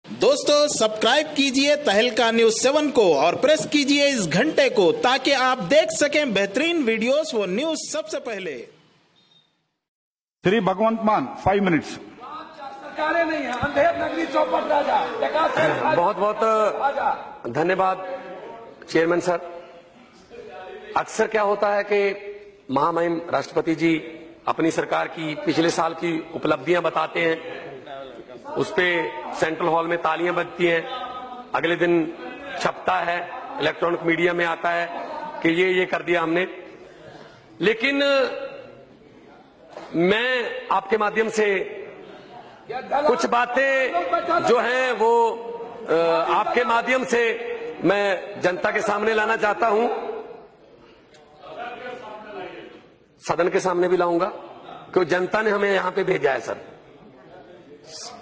दोस्तों सब्सक्राइब कीजिए तहलका न्यूज 7 को और प्रेस कीजिए इस घंटे को ताकि आप देख सकें बेहतरीन वीडियोस व न्यूज सबसे पहले। श्री भगवंत मान 5 मिनट्स। सरकारें नहीं है, अंधेर नगरी चौपट राजा। बहुत बहुत धन्यवाद चेयरमैन सर। अक्सर क्या होता है कि महामहिम राष्ट्रपति जी अपनी सरकार की पिछले साल की उपलब्धियां बताते हैं, उस पे सेंट्रल हॉल में तालियां बजती हैं, अगले दिन छपता है, इलेक्ट्रॉनिक मीडिया में आता है कि ये कर दिया हमने। लेकिन मैं आपके माध्यम से कुछ बातें जो हैं वो आपके माध्यम से मैं जनता के सामने लाना चाहता हूं, सदन के सामने भी लाऊंगा, क्योंकि जनता ने हमें यहां पे भेजा है सर।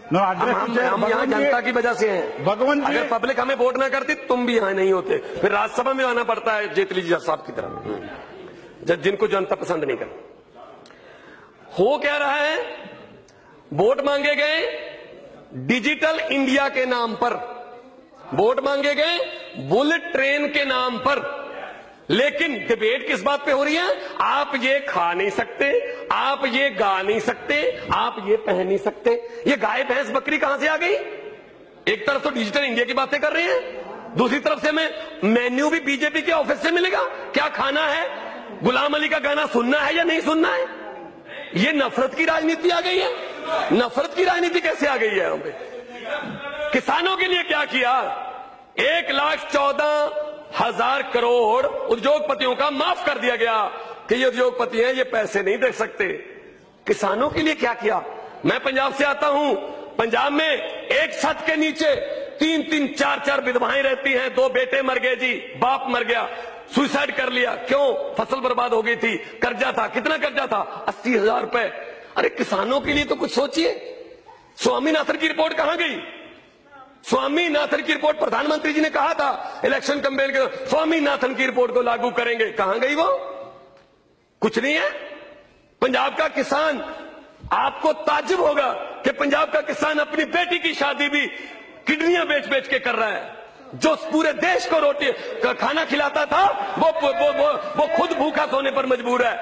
हम यहाँ जनता की वजह से हैं। भगवंत अगर पब्लिक हमें वोट ना करती तुम भी यहाँ नहीं होते, फिर राज्यसभा में आना पड़ता है जेटली जी साहब की तरह, जिनको जनता पसंद नहीं करती। हो क्या रहा है, वोट मांगे गए डिजिटल इंडिया के नाम पर, वोट मांगे गए बुलेट ट्रेन के नाम पर, लेकिन डिबेट किस बात पे हो रही है? आप ये खा नहीं सकते, आप ये गा नहीं सकते, आप ये पहन नहीं सकते। ये गाय भैंस बकरी कहां से आ गई? एक तरफ तो डिजिटल इंडिया की बातें कर रहे हैं, दूसरी तरफ से हमें मेन्यू भी बीजेपी के ऑफिस से मिलेगा, क्या खाना है, गुलाम अली का गाना सुनना है या नहीं सुनना है। ये नफरत की राजनीति आ गई है। नफरत की राजनीति कैसे आ गई है यहां पे? किसानों के लिए क्या किया? 1,14,000 करोड़ उद्योगपतियों का माफ कर दिया गया कि ये उद्योगपति हैं, ये पैसे नहीं दे सकते। किसानों के लिए क्या किया? मैं पंजाब से आता हूं, पंजाब में एक छत के नीचे 3-3, 4-4 विधवाएं रहती हैं। 2 बेटे मर गए जी, बाप मर गया, सुसाइड कर लिया। क्यों? फसल बर्बाद हो गई थी, कर्जा था। कितना कर्जा था? 80,000 रुपए। अरे किसानों के लिए तो कुछ सोचिए। स्वामीनाथन की रिपोर्ट कहां गई? स्वामीनाथन की रिपोर्ट, प्रधानमंत्री जी ने कहा था इलेक्शन कैंपेन के, स्वामीनाथन की रिपोर्ट को लागू करेंगे, कहां गई वो? कुछ नहीं है। पंजाब का किसान, आपको ताज्जुब होगा कि पंजाब का किसान अपनी बेटी की शादी भी किडनियां बेच बेच के कर रहा है। जो पूरे देश को रोटी खाना खिलाता था वो खुद भूखा सोने पर मजबूर है।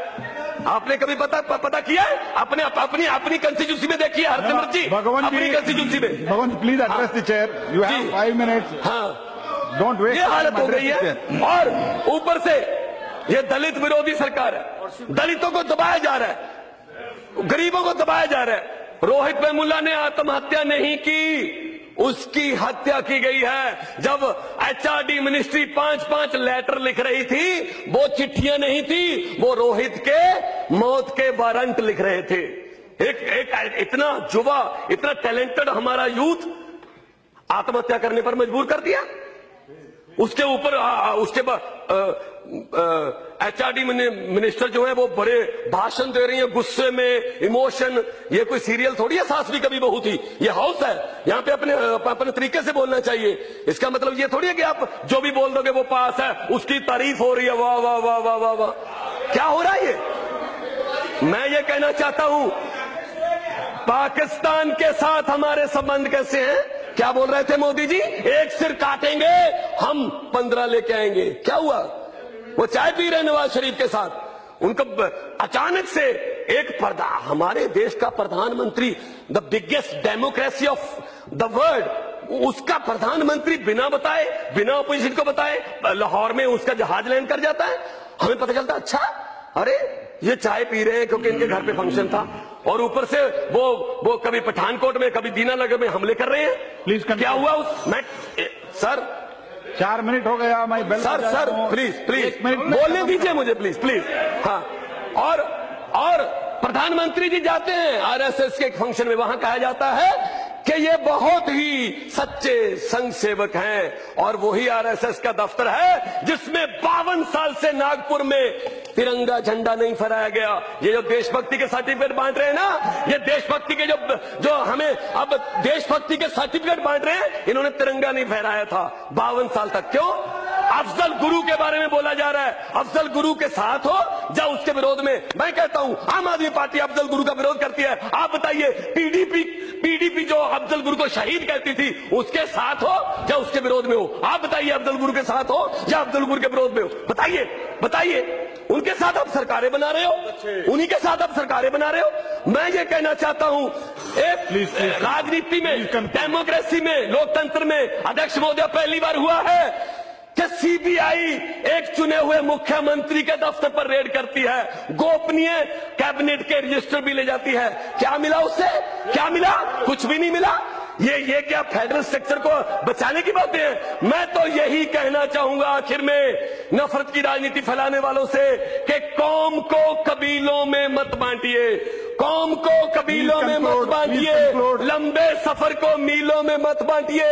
आपने कभी पता किया है? अपनी कंस्टिट्यूंसी में देखिए हरसिमरत जी, अपनी कंस्टिट्यूंसी में। Bhagwant please address the chair, you have 5 minutes. हाँ, डोंट वेस्ट। ये हालत हो गई है, और ऊपर से ये दलित विरोधी सरकार है। दलितों को दबाया जा रहा है, गरीबों को दबाया जा रहा है। रोहित वेमुला ने आत्महत्या नहीं की, उसकी हत्या की गई है। जब HRD मिनिस्ट्री 5-5 लेटर लिख रही थी, वो चिट्ठियां नहीं थी, वो रोहित के मौत के वारंट लिख रहे थे। एक इतना युवा, इतना टैलेंटेड हमारा यूथ आत्महत्या करने पर मजबूर कर दिया। उसके ऊपर उसके बाद HRD मिनिस्टर जो है वो बड़े भाषण दे रही है, गुस्से में, इमोशन। ये कोई सीरियल थोड़ी है, सास भी कभी बहू थी। ये हाउस है, यहाँ पे अपने तरीके से बोलना चाहिए। इसका मतलब ये थोड़ी है कि आप जो भी बोल दोगे वो पास है, उसकी तारीफ हो रही है, वाह वाह वाह वाह वाह वाह। क्या हो रहा है ये? मैं ये कहना चाहता हूं, पाकिस्तान के साथ हमारे संबंध कैसे हैं? क्या बोल रहे थे मोदी जी? एक सिर काटेंगे हम 15 लेके आएंगे। क्या हुआ? वो चाय पी रहे नवाज शरीफ के साथ, उनको अचानक से हमारे देश का प्रधानमंत्री, the biggest democracy of the world, उसका प्रधानमंत्री बिना बताए, बिना अपोजिशन को बताए लाहौर में उसका जहाज लैंड कर जाता है। हमें पता चलता अच्छा, अरे ये चाय पी रहे हैं क्योंकि इनके घर पे फंक्शन था, और ऊपर से वो कभी पठानकोट में, कभी दीनानगर में हमले कर रहे हैं। प्लीज क्या हुआ सर? 4 मिनट हो गया। मैं सर प्लीज बोलने दीजिए मुझे, प्लीज। हाँ, और प्रधानमंत्री जी जाते हैं RSS के एक फंक्शन में, वहां कहा जाता है कि ये बहुत ही सच्चे संघ सेवक हैं, और वही RSS का दफ्तर है जिसमें 52 साल से नागपुर में तिरंगा झंडा नहीं फहराया गया। ये जो देशभक्ति के सर्टिफिकेट बांट रहे हैं ना, ये देशभक्ति के जो हमें अब देशभक्ति के सर्टिफिकेट बांट रहे हैं, इन्होंने तिरंगा नहीं फहराया था 52 साल तक। क्यों? अफजल गुरु के बारे में बोला जा रहा है। अफजल गुरु के साथ हो या उसके विरोध में? मैं कहता हूं आम आदमी पार्टी अफजल गुरु का विरोध करती है। आप बताइए, पीडीपी जो अफजल गुरु को शहीद कहती थी उसके साथ हो या उसके विरोध में हो? आप बताइए, अफजल गुरु के साथ हो या अफजल गुरु के विरोध में हो? बताइए बताइए। उनके साथ आप सरकारें बना रहे हो, उन्हीं के साथ आप सरकारें बना रहे हो। मैं ये कहना चाहता हूं, एक राजनीति में, डेमोक्रेसी में, लोकतंत्र में अध्यक्ष महोदय पहली बार हुआ है कि सीबीआई एक चुने हुए मुख्यमंत्री के दफ्तर पर रेड करती है, गोपनीय कैबिनेट के रजिस्टर भी ले जाती है। क्या मिला उससे? क्या मिला? कुछ भी नहीं मिला। ये क्या फेडरल स्ट्रक्चर को बचाने की बातें हैं? मैं तो यही कहना चाहूंगा आखिर में नफरत की राजनीति फैलाने वालों से कि कौम को कबीलों में मत बांटिए, कौम को कबीलों में मत बांटिए, लंबे सफर को मीलों में मत बांटिए।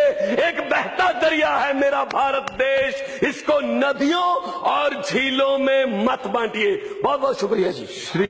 एक बहता दरिया है मेरा भारत देश, इसको नदियों और झीलों में मत बांटिए। बहुत बहुत शुक्रिया जी।